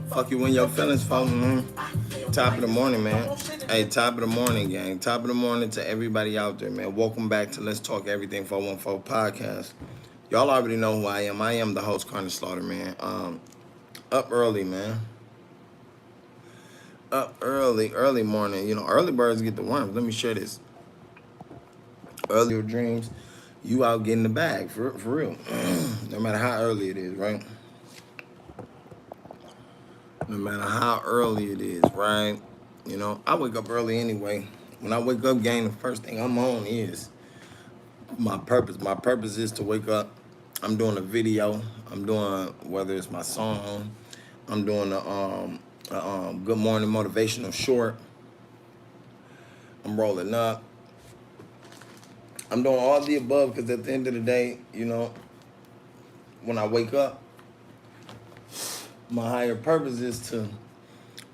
Fuck you when your feelings fall. Top of the morning, man. Hey, top of the morning, gang. Top of the morning to everybody out there, man. Welcome back to Let's Talk Everything 414 podcast. Y'all already know who I am. I am the host, Karnage Slaughter, man. Up early, man. Up early morning. You know, early birds get the worms. Let me share this. Early your dreams, you out getting the bag for real. No matter how early it is, right? No matter how early it is, right? You know, I wake up early anyway. When I wake up, gang, the first thing I'm on is my purpose. My purpose is to wake up. I'm doing a video. I'm doing, whether it's my song, I'm doing a good morning motivational short. I'm rolling up. I'm doing all the above because at the end of the day, you know, when I wake up, my higher purpose is to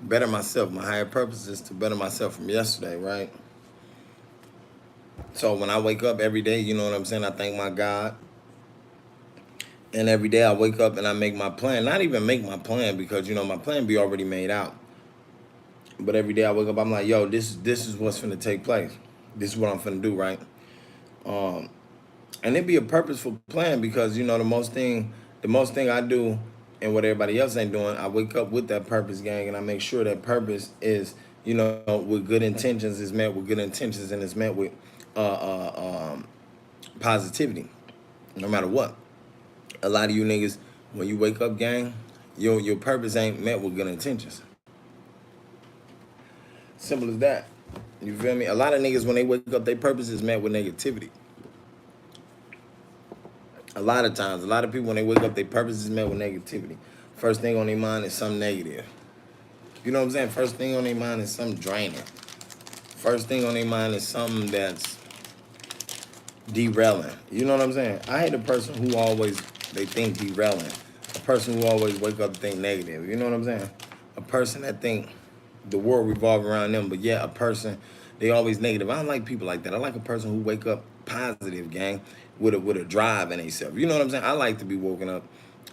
better myself. My higher purpose is to better myself from yesterday, right? So when I wake up every day, you know what I'm saying? I thank my God. And every day I wake up and I make my plan. Not even make my plan because, you know, my plan be already made out. But every day I wake up, I'm like, yo, this is what's finna take place. This is what I'm finna do, right? And it be a purposeful plan because, you know, the most thing I do and what everybody else ain't doing, I wake up with that purpose, gang, and I make sure that purpose is, you know, with good intentions is met with good intentions and is met with positivity, no matter what. A lot of you niggas, when you wake up, gang, your purpose ain't met with good intentions. Simple as that. You feel me? A lot of niggas, when they wake up, their purpose is met with negativity. A lot of times, a lot of people, when they wake up, their purpose is met with negativity. First thing on their mind is something negative. You know what I'm saying? First thing on their mind is something draining. First thing on their mind is something that's derailing. You know what I'm saying? I hate a person who always, they think derailing. A person who always wake up and think negative. You know what I'm saying? A person that think the world revolves around them, but yeah, a person, they always negative. I don't like people like that. I like a person who wake up positive, gang, with a drive in themselves. You know what I'm saying? I like to be woken up.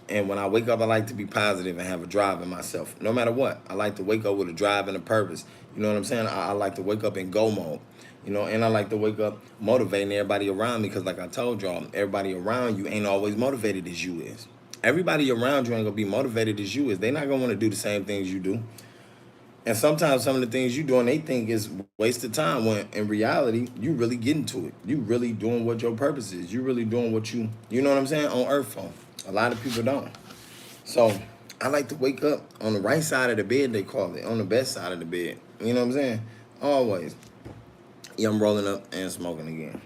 And when I wake up, I like to be positive and have a drive in myself. No matter what, I like to wake up with a drive and a purpose. You know what I'm saying? I like to wake up in go mode. You know, and I like to wake up motivating everybody around me because like I told y'all, everybody around you ain't always motivated as you is. Everybody around you ain't gonna be motivated as you is. They not gonna want to do the same things you do. And sometimes some of the things you doing, they think is wasted time when in reality, you really getting to it. You really doing what your purpose is. You really doing what you know what I'm saying, on earth for. A lot of people don't. So I like to wake up on the right side of the bed, they call it, on the best side of the bed. You know what I'm saying? Always. Yeah, I'm rolling up and smoking again.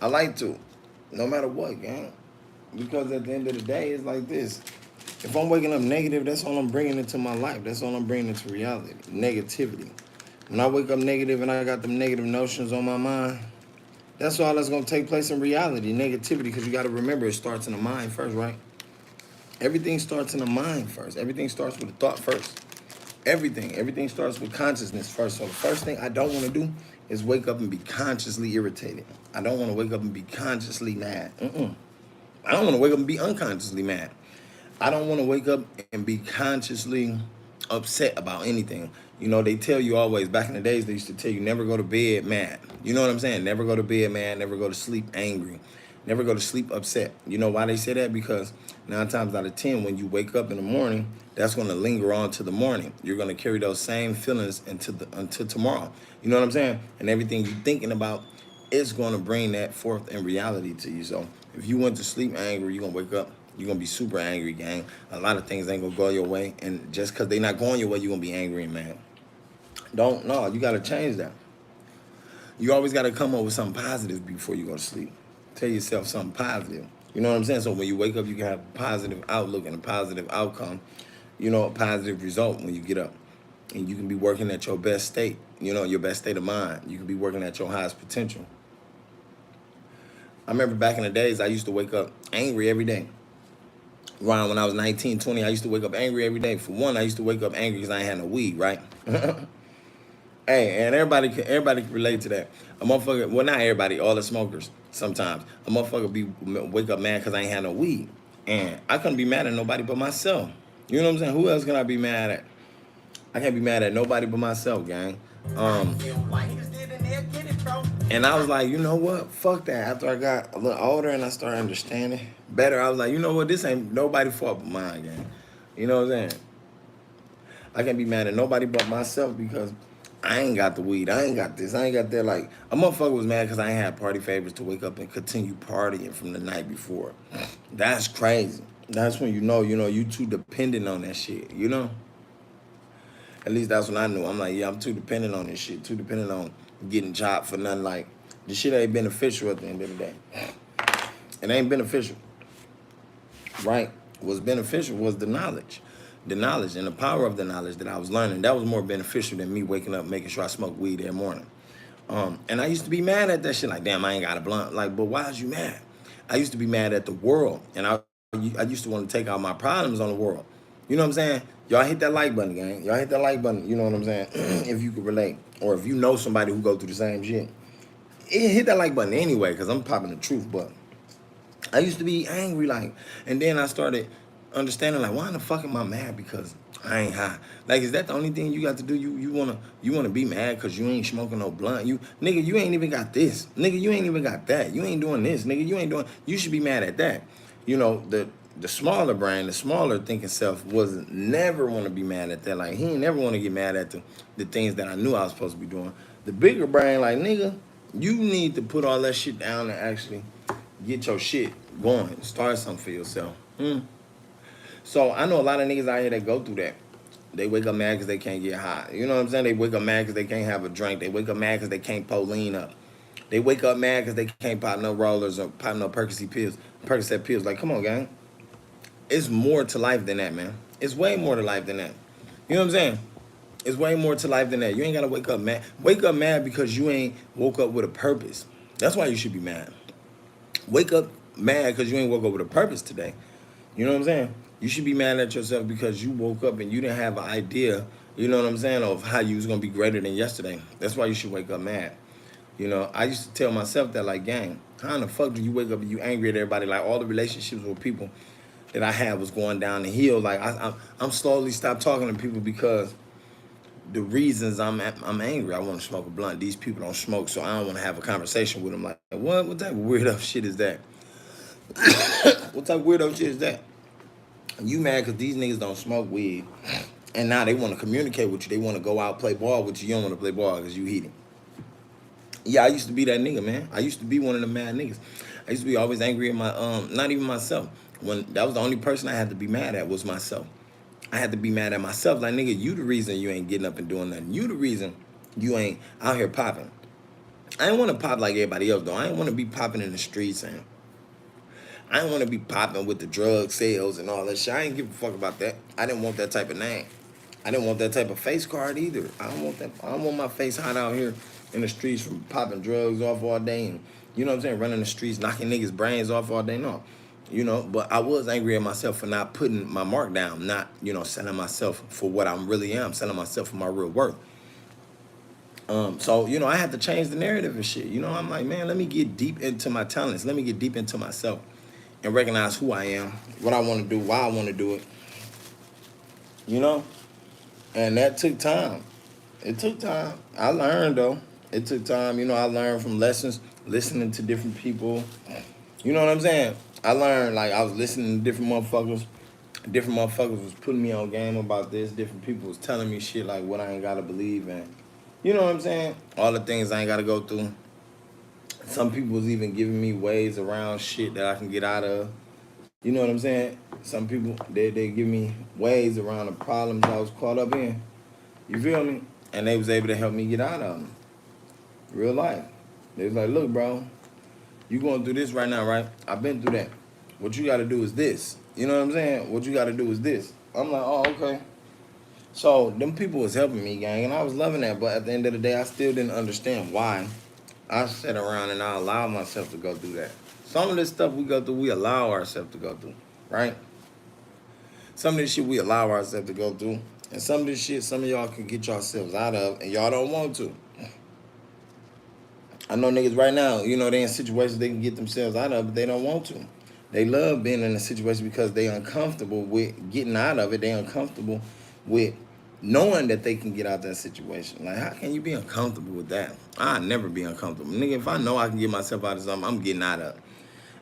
I like to, no matter what, gang. Because at the end of the day, it's like this. If I'm waking up negative, that's all I'm bringing into my life. That's all I'm bringing into reality. Negativity. When I wake up negative and I got them negative notions on my mind, that's all that's going to take place in reality. Negativity, because you got to remember it starts in the mind first, right? Everything starts in the mind first. Everything starts with a thought first. Everything starts with consciousness first. So the first thing I don't want to do is wake up and be consciously irritated. I don't want to wake up and be consciously mad. I don't want to wake up and be unconsciously mad. I don't want to wake up and be consciously upset about anything. You know, they tell you always, back in the days, they used to tell you never go to bed mad. You know what I'm saying? Never go to bed mad, never go to sleep angry, never go to sleep upset. You know why they say that? Because 9 times out of 10, when you wake up in the morning, that's going to linger on to the morning. You're going to carry those same feelings until tomorrow. You know what I'm saying? And everything you're thinking about is going to bring that forth in reality to you. So if you went to sleep angry, you're going to wake up, you're going to be super angry, gang. A lot of things ain't going to go your way. And just because they're not going your way, you're going to be angry and mad. You got to change that. You always got to come up with something positive before you go to sleep. Tell yourself something positive. You know what I'm saying? So when you wake up, you can have a positive outlook and a positive outcome, you know, a positive result when you get up. And you can be working at your best state, you know, your best state of mind. You can be working at your highest potential. I remember back in the days, I used to wake up angry every day. Around when I was 19, 20, I used to wake up angry every day. For one, I used to wake up angry because I ain't had no weed, right? Hey, and everybody can relate to that. A motherfucker, well, not everybody, all the smokers sometimes. A motherfucker wake up mad because I ain't had no weed. And I couldn't be mad at nobody but myself. You know what I'm saying? Who else can I be mad at? I can't be mad at nobody but myself, gang. And I was like, you know what? Fuck that. After I got a little older and I started understanding better, I was like, you know what? This ain't nobody's fault but mine, gang. You know what I'm saying? I can't be mad at nobody but myself because I ain't got the weed. I ain't got this. I ain't got that. Like, a motherfucker was mad because I ain't had party favors to wake up and continue partying from the night before. That's crazy. That's when you too dependent on that shit, you know? At least that's when I knew. I'm like, yeah, I'm too dependent on this shit. Too dependent on getting chopped for nothing. Like, this shit ain't beneficial at the end of the day. It ain't beneficial. Right? What's beneficial was the knowledge. The knowledge and the power of the knowledge that I was learning. That was more beneficial than me waking up making sure I smoke weed every morning. And I used to be mad at that shit. Like, damn, I ain't got a blunt. Like, but why is you mad? I used to be mad at the world. And I used to want to take out my problems on the world. You know what I'm saying? Y'all hit that like button, gang. Y'all hit that like button. You know what I'm saying? If you could relate. Or if you know somebody who go through the same shit. Hit that like button anyway, because I'm popping the truth. But I used to be angry, like, and then I started understanding, like, why in the fuck am I mad? Because I ain't high. Like, is that the only thing you got to do? You wanna be mad because you ain't smoking no blunt? Nigga, you ain't even got this. Nigga, you ain't even got that. You ain't doing this. Nigga, you ain't doing. You should be mad at that. You know, the smaller brain, the smaller thinking self was never want to be mad at that. Like, he ain't never want to get mad at the things that I knew I was supposed to be doing. The bigger brain, like, nigga, you need to put all that shit down and actually get your shit going. Start something for yourself. So I know a lot of niggas out here that go through that. They wake up mad because they can't get high. You know what I'm saying? They wake up mad because they can't have a drink. They wake up mad because they can't pull lean up. They wake up mad because they can't pop no rollers or pop no Percocet pills. Like, come on, gang. It's more to life than that, man. It's way more to life than that. You know what I'm saying? It's way more to life than that. You ain't gotta wake up mad. Wake up mad because you ain't woke up with a purpose. That's why you should be mad. Wake up mad because you ain't woke up with a purpose today. You know what I'm saying? You should be mad at yourself because you woke up and you didn't have an idea, you know what I'm saying, of how you was gonna be greater than yesterday. That's why you should wake up mad. You know, I used to tell myself that, like, gang, how in the fuck do you wake up and you angry at everybody? Like, all the relationships with people that I had was going down the hill. Like, I'm slowly stopped talking to people because the reasons I'm angry. I want to smoke a blunt. These people don't smoke, so I don't want to have a conversation with them. Like, what type of weirdo shit is that? What type of weirdo shit is that? You mad because these niggas don't smoke weed, and now they want to communicate with you. They want to go out play ball with you. You don't want to play ball because you heating. Yeah, I used to be that nigga, man. I used to be one of the mad niggas. I used to be always angry at my not even myself. When that was the only person I had to be mad at was myself. I had to be mad at myself. Like, nigga, you the reason you ain't getting up and doing nothing. You the reason you ain't out here popping. I didn't want to pop like everybody else, though. I didn't want to be popping in the streets, and I didn't want to be popping with the drug sales and all that shit. I didn't give a fuck about that. I didn't want that type of name. I didn't want that type of face card either. I don't want that. I don't want my face hot out here in the streets from popping drugs off all day and, you know what I'm saying, running the streets, knocking niggas' brains off all day. No. You know, but I was angry at myself for not putting my mark down, not, selling myself for what I really am, selling myself for my real worth. So, I had to change the narrative and shit. I'm like, man, let me get deep into my talents. Let me get deep into myself and recognize who I am, what I want to do, why I want to do it. And that took time. It took time. I learned, though. It took time. I learned from lessons, listening to different people. You know what I'm saying? I learned, like, I was listening to different motherfuckers. Different motherfuckers was putting me on game about this. Different people was telling me shit like what I ain't got to believe in. You know what I'm saying? All the things I ain't got to go through. Some people was even giving me ways around shit that I can get out of. You know what I'm saying? Some people, they give me ways around the problems I was caught up in. You feel me? And they was able to help me get out of them. Real life. They was like, look, bro, you going through this right now, right? I've been through that. What you got to do is this. You know what I'm saying? What you got to do is this. I'm like, oh, okay. So them people was helping me, gang, and I was loving that. But at the end of the day, I still didn't understand why I sat around and I allowed myself to go through that. Some of this stuff we go through, we allow ourselves to go through, right? Some of this shit we allow ourselves to go through. And some of this shit, some of y'all can get yourselves out of, and y'all don't want to. I know niggas right now, they in situations they can get themselves out of, but they don't want to. They love being in a situation because they uncomfortable with getting out of it. They uncomfortable with knowing that they can get out that situation. Like, how can you be uncomfortable with that? I'll never be uncomfortable. Nigga, if I know I can get myself out of something, I'm getting out of it.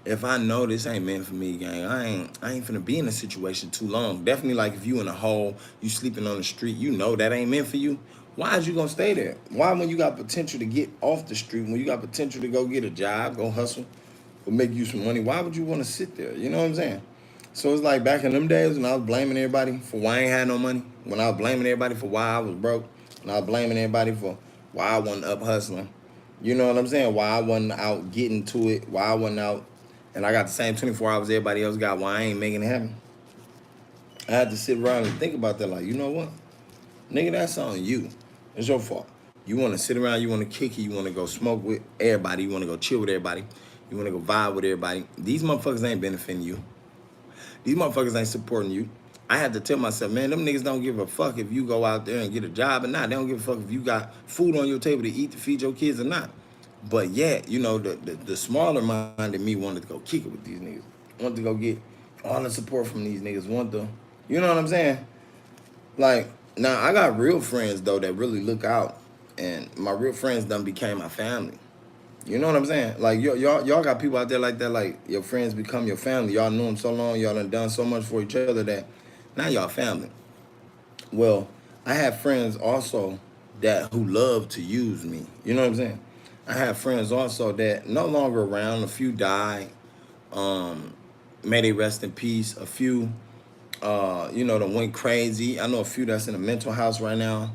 If I know this ain't meant for me, gang, I ain't finna be in a situation too long. Definitely, like, if you in a hole, you sleeping on the street, you know that ain't meant for you. Why is you gonna stay there? Why, when you got potential to get off the street, when you got potential to go get a job, go hustle, go make you some money, why would you want to sit there? You know what I'm saying? So it's like back in them days when I was blaming everybody for why I ain't had no money, when I was blaming everybody for why I was broke, when I was blaming everybody for why I wasn't up hustling. You know what I'm saying? Why I wasn't out getting to it, why I wasn't out, and I got the same 24 hours everybody else got, why I ain't making it happen. I had to sit around and think about that, like, you know what? Nigga, that's on you. It's your fault. You want to sit around, you want to kick it, you want to go smoke with everybody, you want to go chill with everybody, you want to go vibe with everybody. These motherfuckers ain't benefiting you. These motherfuckers ain't supporting you. I had to tell myself, man, them niggas don't give a fuck if you go out there and get a job or not. They don't give a fuck if you got food on your table to eat to feed your kids or not. But yet, you know, the smaller mind in me wanted to go kick it with these niggas. Wanted to go get all the support from these niggas. Want to, you know what I'm saying? Like, now I got real friends though that really look out, and my real friends done became my family. You know what I'm saying? Like, y'all got people out there like that, like your friends become your family. Y'all knew them so long, y'all done so much for each other that now y'all family. Well, I have friends also that who love to use me. You know what I'm saying? I have friends also that no longer around. A few died. Um, May they rest in peace. A few, you know, that went crazy. I know a few that's in a mental house right now.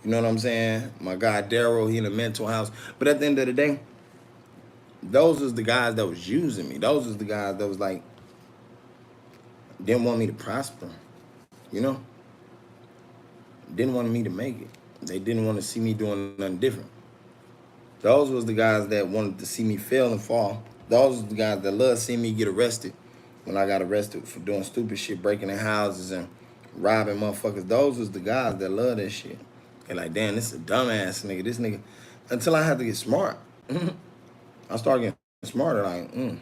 You know what I'm saying? My guy Daryl, he in a mental house. But at the end of the day, those was the guys that was using me. Those was the guys that was like, didn't want me to prosper. You know? Didn't want me to make it. They didn't want to see me doing nothing different. Those was the guys that wanted to see me fail and fall. Those was the guys that loved seeing me get arrested when I got arrested for doing stupid shit, breaking in houses and robbing motherfuckers. Those was the guys that love that shit. They're like, damn, this is a dumbass nigga. This nigga, until I had to get smart. I started getting smarter. Like,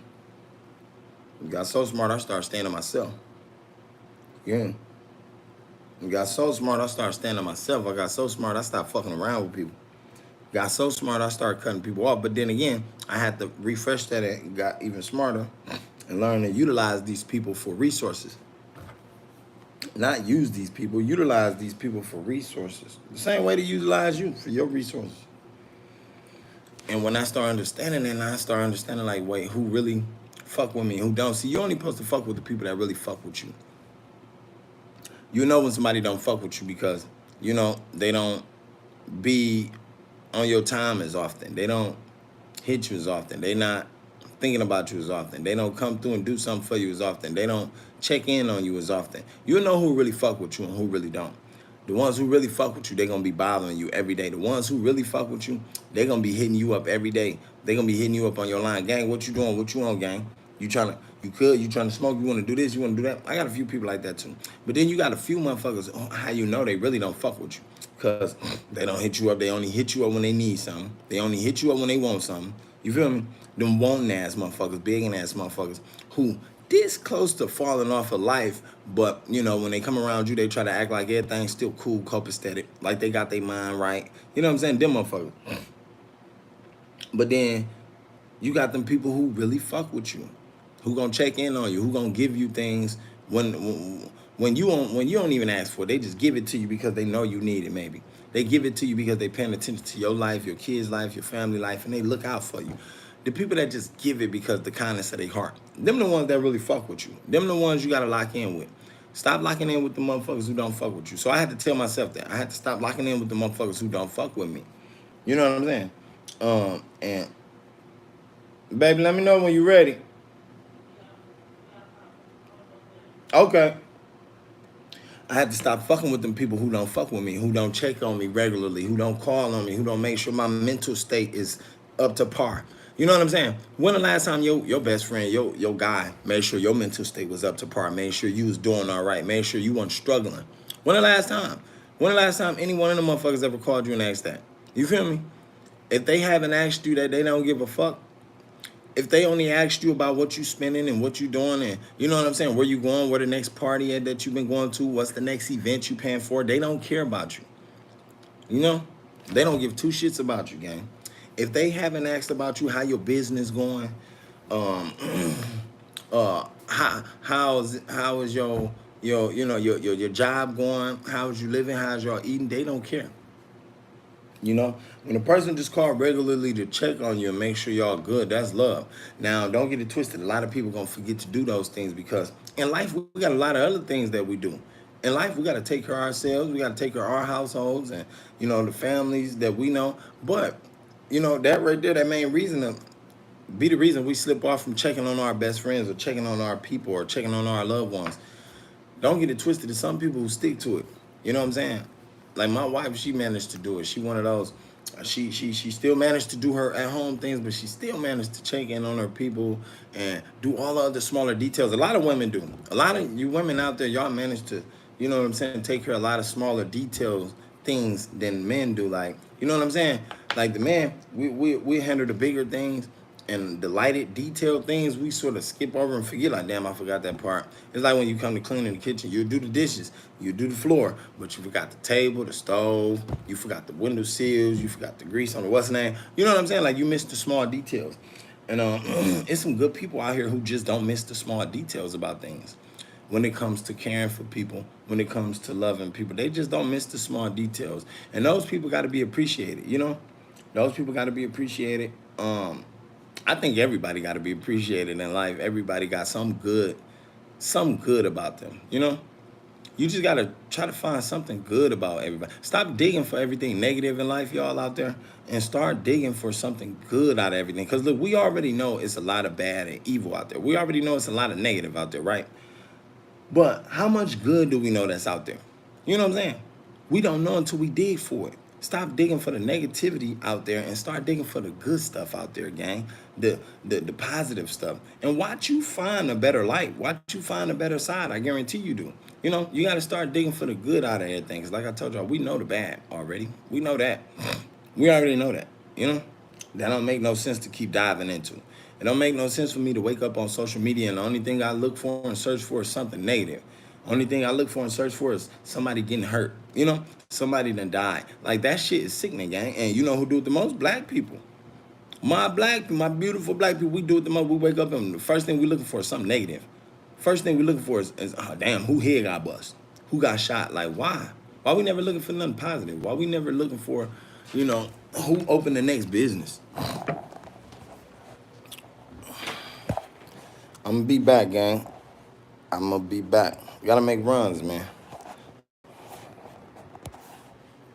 got so smart, I started staying to myself. Yeah. Got so smart, I started staying to myself. I got so smart, I stopped fucking around with people. Got so smart, I started cutting people off. But then again, I had to refresh that and got even smarter and learn to utilize these people for resources. Not use these people, utilize these people for resources. The same way to utilize you for your resources. And when I start understanding it, and I start understanding, like, wait, who really fuck with me, who don't? See, you're only supposed to fuck with the people that really fuck with you. You know when somebody don't fuck with you because, you know, they don't be on your time as often. They don't hit you as often. They not thinking about you as often. They don't come through and do something for you as often. They don't check in on you as often. You know who really fuck with you and who really don't. The ones who really fuck with you, they're going to be bothering you every day. The ones who really fuck with you, they're going to be hitting you up every day. They're going to be hitting you up on your line. Gang, what you doing? What you on, gang? You trying to smoke? You want to do this? You want to do that? I got a few people like that too. But then you got a few motherfuckers, how you know they really don't fuck with you? Because they don't hit you up. They only hit you up when they need something. They only hit you up when they want something. You feel me? Them wanting ass motherfuckers, begging ass motherfuckers who this close to falling off of life, but, you know, when they come around you, they try to act like everything's still cool, copacetic, like they got their mind right. You know what I'm saying? Them motherfuckers. But then you got them people who really fuck with you, who gonna check in on you, who gonna give you things when you don't even ask for it. They just give it to you because they know you need it. Maybe they give it to you because they paying attention to your life, your kids' life, your family life, and they look out for you. The people that just give it because the kindness of their heart, them the ones that really fuck with you. Them the ones you gotta lock in with. Stop locking in with the motherfuckers who don't fuck with you. So I had to tell myself that. I had to stop locking in with the motherfuckers who don't fuck with me. You know what I'm saying? And baby, let me know when you're ready. Okay. I had to stop fucking with them people who don't fuck with me, who don't check on me regularly, who don't call on me, who don't make sure my mental state is up to par. You know what I'm saying? When the last time your best friend, your guy, made sure your mental state was up to par, made sure you was doing all right, made sure you weren't struggling? When the last time? When the last time any one of them motherfuckers ever called you and asked that? You feel me? If they haven't asked you that, they don't give a fuck. if they only asked you about what you spending and what you doing and you know what I'm saying, where you going, where the next party at that you've been going to, what's the next event you paying for, they don't care about you. You know, they don't give two shits about you, gang. If they haven't asked about you, how your business going, um, how is your job going, how's you living, how's y'all eating, they don't care. You know, when a person just call regularly to check on you and make sure y'all good, that's love. Now, don't get it twisted. A lot of people gonna forget to do those things because in life we got a lot of other things that we do. In life, we got to take care of ourselves. We got to take care of our households and the families that we know. But that right there, that main reason to be the reason we slip off from checking on our best friends or checking on our people or checking on our loved ones. Don't get it twisted. There's some people who stick to it. You know what I'm saying? Like my wife, she managed to do it. She one of those. She still managed to do her at home things, but she still managed to check in on her people and do all the other smaller details. A lot of women do. A lot of you women out there, y'all manage to, you know what I'm saying, take care of a lot of smaller details things than men do. Like, you know what I'm saying? Like the man, we handle the bigger things and the lighted, detailed things we sort of skip over and forget. Like, damn, I forgot that part. It's like when you come to clean in the kitchen, you do the dishes, you do the floor, but you forgot the table, the stove, you forgot the window sills, you forgot the grease on the what's the name. You know what I'm saying? Like, you missed the small details. And it's some good people out here who just don't miss the small details about things. When it comes to caring for people, when it comes to loving people, they just don't miss the small details. And those people got to be appreciated, Those people got to be appreciated. I think everybody got to be appreciated in life. Everybody got some good about them, You just got to try to find something good about everybody. Stop digging for everything negative in life, y'all out there, and start digging for something good out of everything. Because, look, we already know it's a lot of bad and evil out there. We already know it's a lot of negative out there, right? But how much good do we know that's out there? You know what I'm saying? We don't know until we dig for it. Stop digging for the negativity out there and start digging for the good stuff out there, gang. The positive stuff. And watch you find a better light. Watch you find a better side. I guarantee you do. You got to start digging for the good out of everything. Because like I told y'all, we know the bad already. We know that. We already know that, That don't make no sense to keep diving into. It don't make no sense for me to wake up on social media and the only thing I look for and search for is something negative. Only thing I look for and search for is somebody getting hurt. Somebody done died. Like, that shit is sickening, gang. And you know who do it the most? Black people. My beautiful black people, we do it the most. We wake up and the first thing we looking for is something negative. First thing we looking for is oh, damn, who head got bust? Who got shot? Like, why? Why we never looking for nothing positive? Why we never looking for, who opened the next business? I'm gonna be back, gang. I'm gonna be back. You gotta make runs, man.